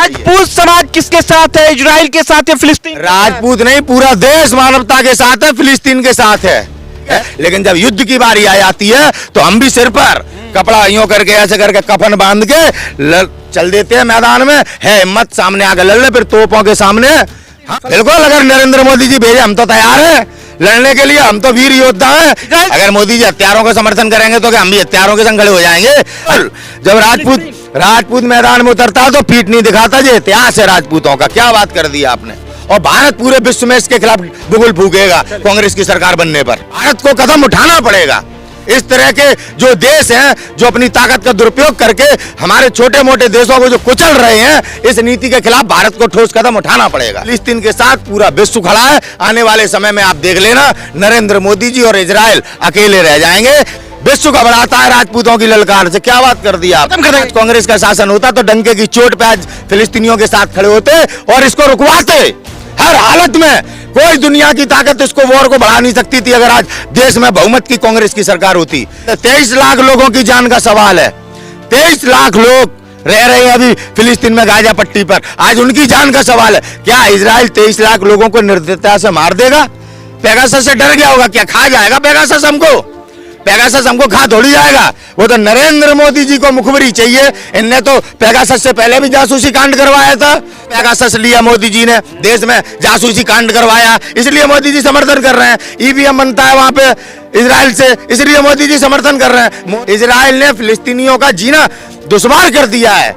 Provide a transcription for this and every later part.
राजपूत समाज किसके साथ है? इजराइल के साथ है, फिलिस्तीन? राजपूत नहीं, पूरा देश मानवता के साथ है, फिलिस्तीन के साथ है। लेकिन जब युद्ध की बारी आ जाती है तो हम भी सिर पर कपड़ा यूं करके ऐसे करके कफन बांध के चल देते हैं मैदान में। है हिम्मत सामने आकर लड़ ले, फिर तोपों के सामने। हाँ, बिल्कुल, अगर नरेंद्र मोदी जी भेजे हम तो तैयार हैं लड़ने के लिए, हम तो वीर योद्धा हैं। अगर मोदी जी हत्यारों का समर्थन करेंगे तो क्या हम भी हत्यारों के संग खड़े हो जाएंगे? जब राजपूत मैदान में उतरता तो पीठ नहीं दिखाता। ये इतिहास है राजपूतों का। क्या बात कर दी आपने। और भारत पूरे विश्व में इसके खिलाफ बुगुल फूकेगा कांग्रेस की सरकार बनने पर। भारत को कदम उठाना पड़ेगा। इस तरह के जो देश हैं जो अपनी ताकत का दुरुपयोग करके हमारे छोटे मोटे देशों को जो कुचल रहे हैं, इस नीति के खिलाफ भारत को ठोस कदम उठाना पड़ेगा। फिलिस्तीन के साथ पूरा विश्व खड़ा है। आने वाले समय में आप देख लेना, नरेंद्र मोदी जी और इजराइल अकेले रह जाएंगे। विश्व घबराता है राजपूतों की ललकार से। क्या बात कर दी आप। कांग्रेस का शासन होता तो डंके की चोट पे आज फिलिस्तीनियों के साथ खड़े होते और इसको रुकवाते। हर हालत में कोई दुनिया की ताकत इसको वॉर को बढ़ा नहीं सकती थी अगर आज देश में बहुमत की कांग्रेस की सरकार होती। 23 लाख लोगों की जान का सवाल है। 23 लाख लोग रह रहे हैं अभी फिलिस्तीन में गाजा पट्टी पर। आज उनकी जान का सवाल है। क्या इजराइल 23 लाख लोगों को निर्दयता से मार देगा? पेगासस से डर गया होगा। क्या खा जाएगा पेगासस हमको? पेगासस हमको खा थोड़ी जाएगा। वो तो नरेंद्र मोदी जी को मुखबरी चाहिए। इनने तो पेगासस से पहले भी जासूसी कांड करवाया था। पेगासस लिया मोदी जी ने, देश में जासूसी कांड करवाया, इसलिए मोदी जी समर्थन कर रहे हैं। ईवीएम बनता है वहां पे इजराइल से, इसलिए मोदी जी समर्थन कर रहे हैं। इजराइल ने फिलिस्तीनियों का जीना दुश्वार कर दिया है।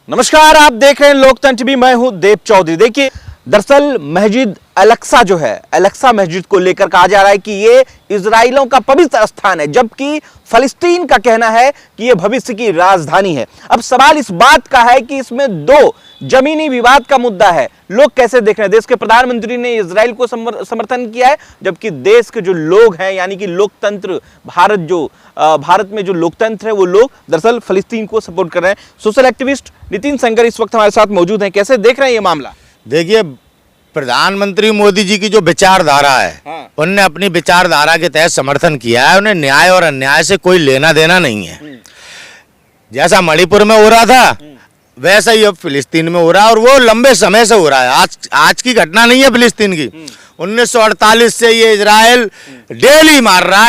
नमस्कार, आप देख रहे हैं लोकतंत्र टीवी। मैं हूं देव चौधरी। देखिए, दरअसल मस्जिद अल-अक्सा जो है, अल-अक्सा मस्जिद को लेकर कहा जा रहा है कि ये इजराइलियों का पवित्र स्थान है, जबकि फिलिस्तीन का कहना है कि ये भविष्य की राजधानी है। अब सवाल इस बात का है कि इसमें दो जमीनी विवाद का मुद्दा है। लोग कैसे देख रहे हैं? देश के प्रधानमंत्री ने इजराइल को समर्थन किया है, जबकि देश के जो लोग हैं, यानी कि लोकतंत्र भारत में जो लोकतंत्र है, वो लोग दरअसल फिलिस्तीन को सपोर्ट कर रहे हैं। सोशल एक्टिविस्ट नितिन संगर इस वक्त हमारे साथ मौजूद हैं। कैसे देख रहे हैं ये मामला? देखिए, प्रधानमंत्री मोदी जी की जो विचारधारा है, हाँ, उनने अपनी विचारधारा के तहत समर्थन किया है। उन्हें न्याय और अन्याय से कोई लेना देना नहीं है। जैसा मणिपुर में हो रहा था वैसा ही अब फिलिस्तीन में हो रहा है, और वो लंबे समय से हो रहा है। आज की घटना नहीं है फिलिस्तीन की। 1948 से ये इजराइल डेली मार रहा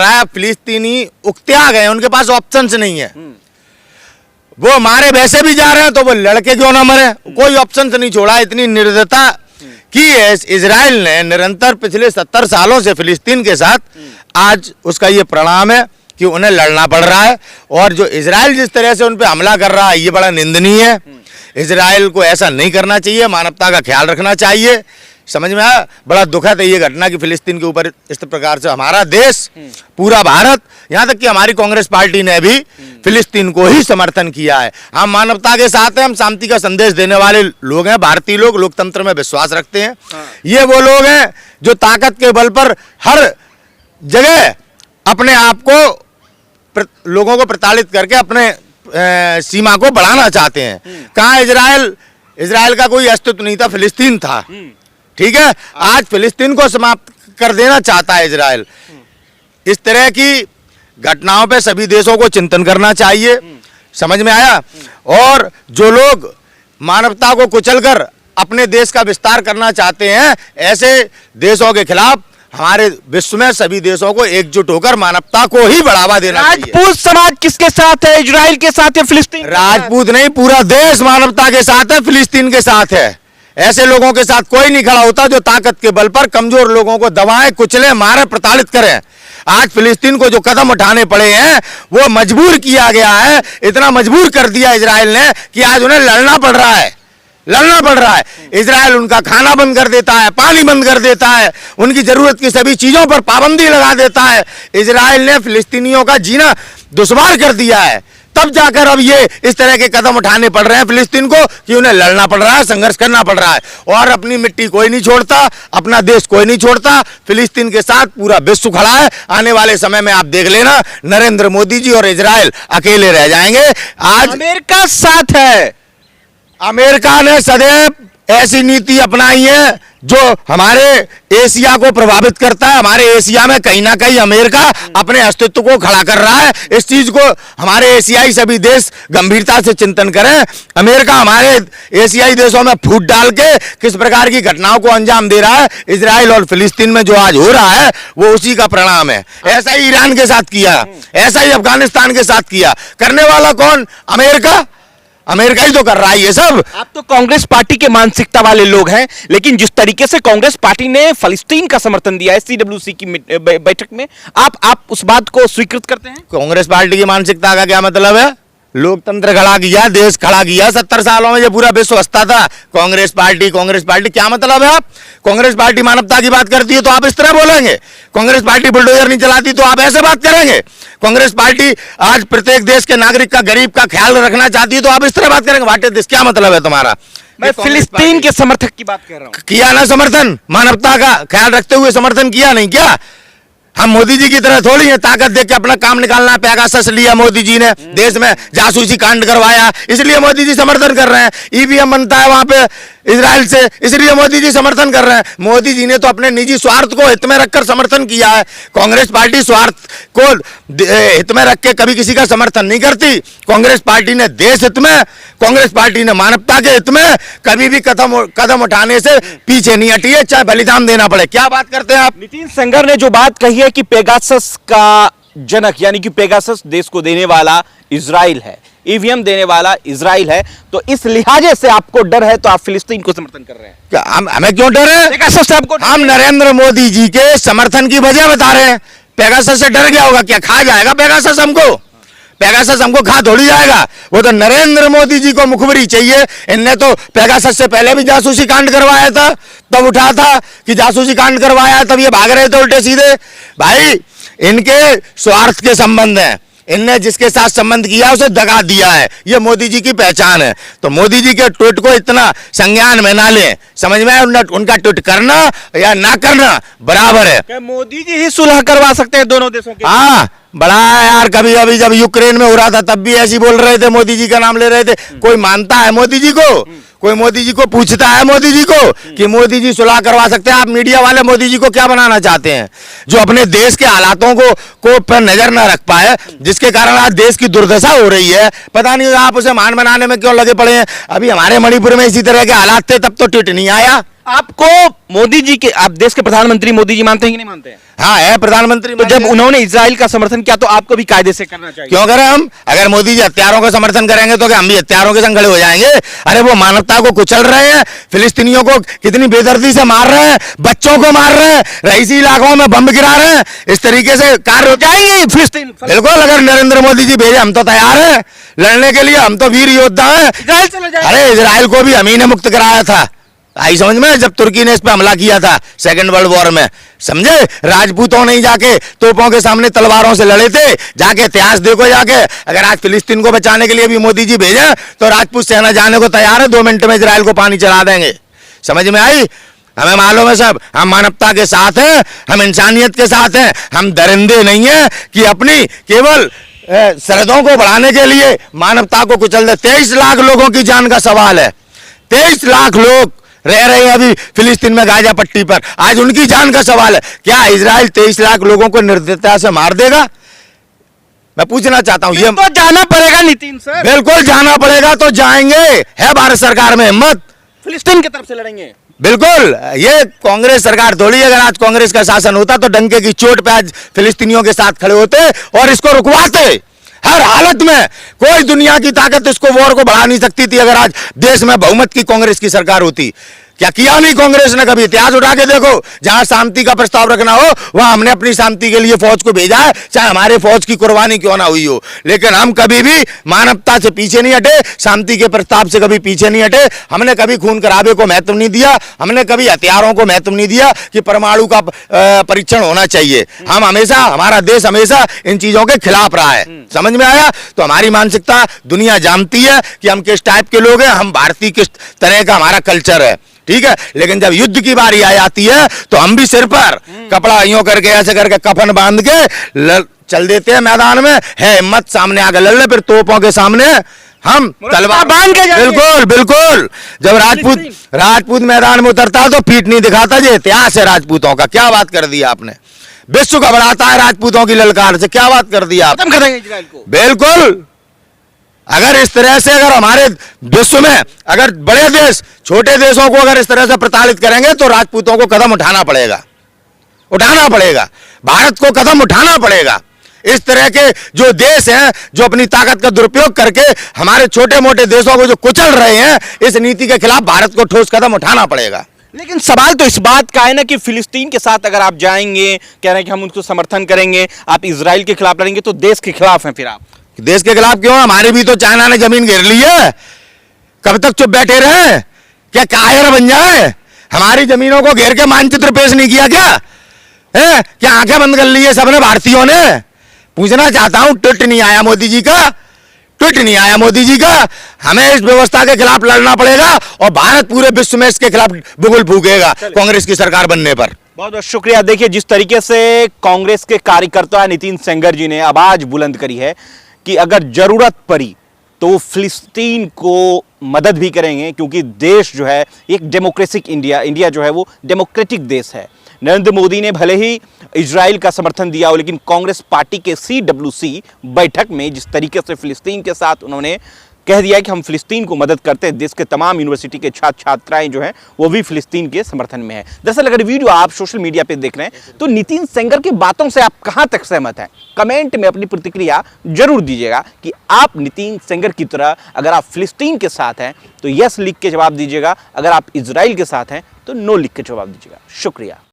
है। फिलिस्तीनी उकत्या गए, उनके पास ऑप्शंस नहीं है। वो मारे वैसे भी जा रहे हैं तो वो लड़के क्यों ना मरे, कोई ऑप्शन नहीं छोड़ा। इतनी निर्दयता की है इजराइल ने निरंतर पिछले 70 सालों से फिलिस्तीन के साथ। आज उसका ये परिणाम है कि उन्हें लड़ना पड़ रहा है। और जो इजराइल जिस तरह से उन पे हमला कर रहा है, ये बड़ा निंदनीय है। इजराइल को ऐसा नहीं करना चाहिए, मानवता का ख्याल रखना चाहिए। समझ में आया? बड़ा दुखद है ये घटना कि फिलिस्तीन के ऊपर इस प्रकार से हमारा देश, पूरा भारत, यहाँ तक कि हमारी कांग्रेस पार्टी ने भी फिलिस्तीन को ही समर्थन किया है। हम मानवता के साथ हैं, हम शांति का संदेश देने वाले लोग हैं। भारतीय लोग लोकतंत्र में विश्वास रखते हैं। ये वो लोग हैं जो ताकत के बल पर हर जगह अपने आप को लोगों को प्रताड़ित करके अपने सीमा को बढ़ाना चाहते हैं। कहाँ इजराइल का कोई अस्तित्व नहीं था, फिलिस्तीन था। ठीक है, आज फिलिस्तीन को समाप्त कर देना चाहता है इजराइल। इस तरह की घटनाओं पे सभी देशों को चिंतन करना चाहिए। समझ में आया? और जो लोग मानवता को कुचलकर अपने देश का विस्तार करना चाहते हैं, ऐसे देशों के खिलाफ हमारे विश्व में सभी देशों को एकजुट होकर मानवता को ही बढ़ावा देना चाहिए। राजपूत समाज किसके साथ है? इजराइल के साथ है, फिलिस्तीन? राजपूत नहीं, पूरा देश मानवता के साथ है, फिलिस्तीन के साथ है। ऐसे लोगों के साथ कोई नहीं खड़ा होता जो ताकत के बल पर कमजोर लोगों को दबाएं, कुचले, मारे, प्रताड़ित करें। आज फिलिस्तीन को जो कदम उठाने पड़े हैं वो मजबूर किया गया है। इतना मजबूर कर दिया इजराइल ने कि आज उन्हें लड़ना पड़ रहा है। इजराइल उनका खाना बंद कर देता है, पानी बंद कर देता है, उनकी जरूरत की सभी चीजों पर पाबंदी लगा देता है। इजराइल ने फिलिस्तीनियों का जीना दुश्वार कर दिया है। तब जाकर अब ये इस तरह के कदम उठाने पड़ रहे हैं फिलिस्तीन को कि उन्हें लड़ना पड़ रहा है, संघर्ष करना पड़ रहा है। और अपनी मिट्टी कोई नहीं छोड़ता, अपना देश कोई नहीं छोड़ता। फिलिस्तीन के साथ पूरा विश्व खड़ा है। आने वाले समय में आप देख लेना, नरेंद्र मोदी जी और इजराइल अकेले रह जाएंगे। आज अमेरिका साथ है। अमेरिका ने सदैव ऐसी नीति अपनाई है जो हमारे एशिया को प्रभावित करता है। हमारे एशिया में कहीं ना कहीं अमेरिका अपने अस्तित्व को खड़ा कर रहा है। इस चीज को हमारे एशियाई सभी देश गंभीरता से चिंतन करें। अमेरिका हमारे एशियाई देशों में फूट डाल के किस प्रकार की घटनाओं को अंजाम दे रहा है, इजराइल और फिलिस्तीन में जो आज हो रहा है वो उसी का परिणाम है। ऐसा ही ईरान के साथ किया, ऐसा ही अफगानिस्तान के साथ किया। करने वाला कौन? अमेरिका। अमेरिका ही तो कर रहा है ये सब। आप तो कांग्रेस पार्टी के मानसिकता वाले लोग हैं, लेकिन जिस तरीके से कांग्रेस पार्टी ने फलस्तीन का समर्थन दिया है CWC की बैठक में, आप उस बात को स्वीकृत करते हैं? कांग्रेस पार्टी की मानसिकता का क्या मतलब है? लोकतंत्र खड़ा किया, देश खड़ा किया। 70 सालों में ये पूरा विश्व हंसता था कांग्रेस पार्टी। क्या मतलब है? आप कांग्रेस पार्टी मानवता की बात करती है तो आप इस तरह बोलेंगे। कांग्रेस पार्टी बुलडोजर नहीं चलाती तो आप ऐसे बात करेंगे। कांग्रेस पार्टी आज प्रत्येक देश के नागरिक का, गरीब का ख्याल रखना चाहती है तो आप इस तरह बात करेंगे। What is this? क्या मतलब है तुम्हारा? मैं फिलिस्तीन के समर्थक की बात कर रहा हूं। किया ना समर्थन, मानवता का ख्याल रखते हुए समर्थन किया, नहीं क्या? हम मोदी जी की तरह थोड़ी है ताकत देख के अपना काम निकालना। पेगासस लिया मोदी जी ने, देश में जासूसी कांड करवाया, इसलिए मोदी जी समर्थन कर रहे हैं। ईवीएम बनता है वहां पे इजराइल से, इसलिए मोदी जी समर्थन कर रहे हैं। मोदी जी ने तो अपने निजी स्वार्थ को हित में रखकर समर्थन किया है। कांग्रेस पार्टी स्वार्थ को हित में रख के कभी किसी का समर्थन नहीं करती। कांग्रेस पार्टी ने देश हित में, कांग्रेस पार्टी ने मानवता के हित में कभी भी कदम उठाने से पीछे नहीं हटी है, चाहे बलिदान देना पड़े। क्या बात करते हैं आप? नितिन सेंगर ने जो बात कही है कि पेगासस का जनक यानी कि पेगासस देश को देने वाला इजराइल है, ईवीएम देने वाला इजराइल है, तो इस लिहाजे से आपको डर है तो आप फिलिस्तीन को समर्थन कर रहे हैं। क्या हमें क्यों डर है? पेगासस से आपको हम नरेंद्र मोदी जी के समर्थन की वजह बता रहे हैं। पेगासस से डर गया होगा क्या? खा जाएगा पेगासस हमको? पेगासस हमको खा थोड़ी जाएगा। वो तो नरेंद्र मोदी जी को मुखबरी चाहिए। इनने तो पेगासस से पहले भी जासूसी कांड करवाया था, तब उठा था कि जासूसी कांड करवाया, तब ये भाग रहे थे उल्टे सीधे। भाई इनके स्वार्थ के संबंध हैं। इनने जिसके साथ संबंध किया उसे दगा दिया है, ये मोदी जी की पहचान है। तो मोदी जी के ट्वीट को इतना संज्ञान में ना लें। समझ में आया? उनका ट्वीट करना या ना करना बराबर है। क्या मोदी जी ही सुलह करवा सकते हैं दोनों देशों के? हाँ, बड़ा है यार। कभी अभी जब यूक्रेन में हो रहा था तब भी ऐसी बोल रहे थे, मोदी जी का नाम ले रहे थे। कोई मानता है मोदी जी को? कोई मोदी जी को पूछता है मोदी जी को कि मोदी जी सुलह करवा सकते हैं? आप मीडिया वाले मोदी जी को क्या बनाना चाहते हैं? जो अपने देश के हालातों को पर नजर ना रख पाए, जिसके कारण आज देश की दुर्दशा हो रही है। पता नहीं आप उसे मान बनाने में क्यों लगे पड़े हैं। अभी हमारे मणिपुर में इसी तरह के हालात थे, तब तो ट्वीट नहीं आया। आपको मोदी जी के, आप देश के प्रधानमंत्री मोदी जी मानते हैं कि नहीं मानते हैं? हाँ, है प्रधानमंत्री। तो जब उन्होंने इजराइल का समर्थन किया तो आपको भी कायदे से करना चाहिए। क्यों करें हम? अगर मोदी जी हत्यारों का समर्थन करेंगे तो क्या हम भी हत्यारों के संग खड़े हो जाएंगे? अरे वो मानवता को कुचल रहे हैं, फिलिस्तीनियों को कितनी बेदर्दी से मार रहे हैं, बच्चों को मार रहे हैं, रईसी इलाकों में बम गिरा रहे हैं। इस तरीके से कार्य हो जाएंगे फिलिस्तीन। बिल्कुल, अगर नरेंद्र मोदी जी भेजे हम तो तैयार हैं लड़ने के लिए। हम तो वीर योद्धा हैं। इजराइल चला जाए। अरे इजराइल को भी हम ही ने मुक्त कराया था, आई समझ में, जब तुर्की ने इस पे हमला किया था सेकंड वर्ल्ड वॉर में। समझे? राजपूतों ने जाके तोपों के सामने तलवारों से लड़े थे। जाके इतिहास देखो जाके। अगर आज फिलिस्तीन को बचाने के लिए भी मोदी जी भेजे तो राजपूत सेना जाने को तैयार है। 2 मिनट में इजराइल को पानी चला देंगे। समझ में आई? हमें मालूम है सब, हम मानवता के साथ हैं, हम इंसानियत के साथ हैं। हम दरिंदे नहीं है कि अपनी केवल सरहदों को बढ़ाने के लिए मानवता को कुचल दे। 23 लाख लोगों की जान का सवाल है। 23 लाख लोग रह रहे हैं अभी फिलिस्तीन में गाजा पट्टी पर। आज उनकी जान का सवाल है। क्या इजराइल 23 लाख लोगों को निर्दयता से मार देगा? मैं पूछना चाहता हूं। ये तो जाना पड़ेगा नितिन सर। बिल्कुल जाना पड़ेगा, तो जाएंगे। है भारत सरकार में हिम्मत? फिलिस्तीन की तरफ से लड़ेंगे। बिल्कुल। ये कांग्रेस सरकार थोड़ी, अगर आज कांग्रेस का शासन होता तो डंके की चोट पे आज फिलिस्तीनियों के साथ खड़े होते और इसको रुकवाते। हर हालत में कोई दुनिया की ताकत इसको वॉर को बढ़ा नहीं सकती थी अगर आज देश में बहुमत की कांग्रेस की सरकार होती। क्या किया नहीं कांग्रेस ने? कभी इतिहास उठा के देखो। जहां शांति का प्रस्ताव रखना हो वहां हमने अपनी शांति के लिए फौज को भेजा है, चाहे हमारे फौज की कुर्बानी क्यों ना हुई हो। लेकिन हम कभी भी मानवता से पीछे नहीं हटे, शांति के प्रस्ताव से कभी पीछे नहीं हटे। हमने कभी खून खराबे को महत्व नहीं दिया, हमने कभी हथियारों को महत्व नहीं दिया कि परमाणु का परीक्षण होना चाहिए। हम हमेशा, हमारा देश हमेशा इन चीजों के खिलाफ रहा है। समझ में आया? तो हमारी मानसिकता दुनिया जानती है कि हम किस टाइप के लोग हैं, हम भारतीय किस तरह का हमारा कल्चर है। ठीक है, लेकिन जब युद्ध की बारी आ जाती है तो हम भी सिर पर कपड़ा यूं करके ऐसे करके कफन बांध के चल देते हैं मैदान में, है हिम्मत सामने आकर लड़ ले, फिर तोपों के सामने हम तलवार बांध के जाएंगे। बिल्कुल बिल्कुल। जब राजपूत मैदान में उतरता है तो पीठ नहीं दिखाता। ये इतिहास है राजपूतों का। क्या बात कर दी आपने, विश्व घबराता है राजपूतों की ललकार से। क्या बात कर दी आप, खत्म कर देंगे इजराइल को। बिल्कुल। अगर इस तरह से अगर हमारे विश्व में अगर बड़े देश छोटे देशों को अगर इस तरह से प्रताड़ित करेंगे तो राजपूतों को कदम उठाना पड़ेगा, उठाना पड़ेगा। भारत को कदम उठाना पड़ेगा। इस तरह के जो देश हैं जो अपनी ताकत का दुरुपयोग करके हमारे छोटे मोटे देशों को जो कुचल रहे हैं, इस नीति के खिलाफ भारत को ठोस कदम उठाना पड़ेगा। लेकिन सवाल तो इस बात का है ना कि फिलिस्तीन के साथ अगर आप जाएंगे, कह रहे हैं कि हम उनको समर्थन करेंगे, आप इजराइल के खिलाफ लड़ेंगे तो देश के खिलाफ हैं। फिर आप देश के खिलाफ क्यों? हमारी भी तो चाइना ने जमीन घेर ली है। कब तक चुप बैठे रहे? क्या कायर बन जाए? हमारी जमीनों को घेर के मानचित्र पेश नहीं किया क्या है? क्या आंखें बंद कर ली है सबने भारतीयों ने? पूछना चाहता हूं, ट्वीट नहीं आया मोदी जी का, ट्वीट नहीं आया मोदी जी का। हमें इस व्यवस्था के खिलाफ लड़ना पड़ेगा और भारत पूरे विश्व में इसके खिलाफ बुगुल फूकेगा कांग्रेस की सरकार बनने पर। बहुत बहुत शुक्रिया। देखिए, जिस तरीके से कांग्रेस के कार्यकर्ता नितिन सेंगर जी ने आवाज बुलंद करी है कि अगर जरूरत पड़ी तो वो फिलिस्तीन को मदद भी करेंगे, क्योंकि देश जो है एक डेमोक्रेटिक इंडिया जो है वो डेमोक्रेटिक देश है। नरेंद्र मोदी ने भले ही इजराइल का समर्थन दिया हो, लेकिन कांग्रेस पार्टी के CWC बैठक में जिस तरीके से फिलिस्तीन के साथ उन्होंने कह दिया कि हम फिलिस्तीन को मदद करते हैं, देश के तमाम यूनिवर्सिटी के छात्र छात्राएं जो हैं वो भी फिलिस्तीन के समर्थन में है। दरअसल अगर वीडियो आप सोशल मीडिया पे देख रहे हैं तो नितिन सेंगर की बातों से आप कहां तक सहमत हैं? कमेंट में अपनी प्रतिक्रिया जरूर दीजिएगा कि आप नितिन सेंगर की तरह अगर आप फिलिस्तीन के साथ हैं तो यस लिख के जवाब दीजिएगा, अगर आप इजराइल के साथ हैं तो नो लिख के जवाब दीजिएगा। शुक्रिया।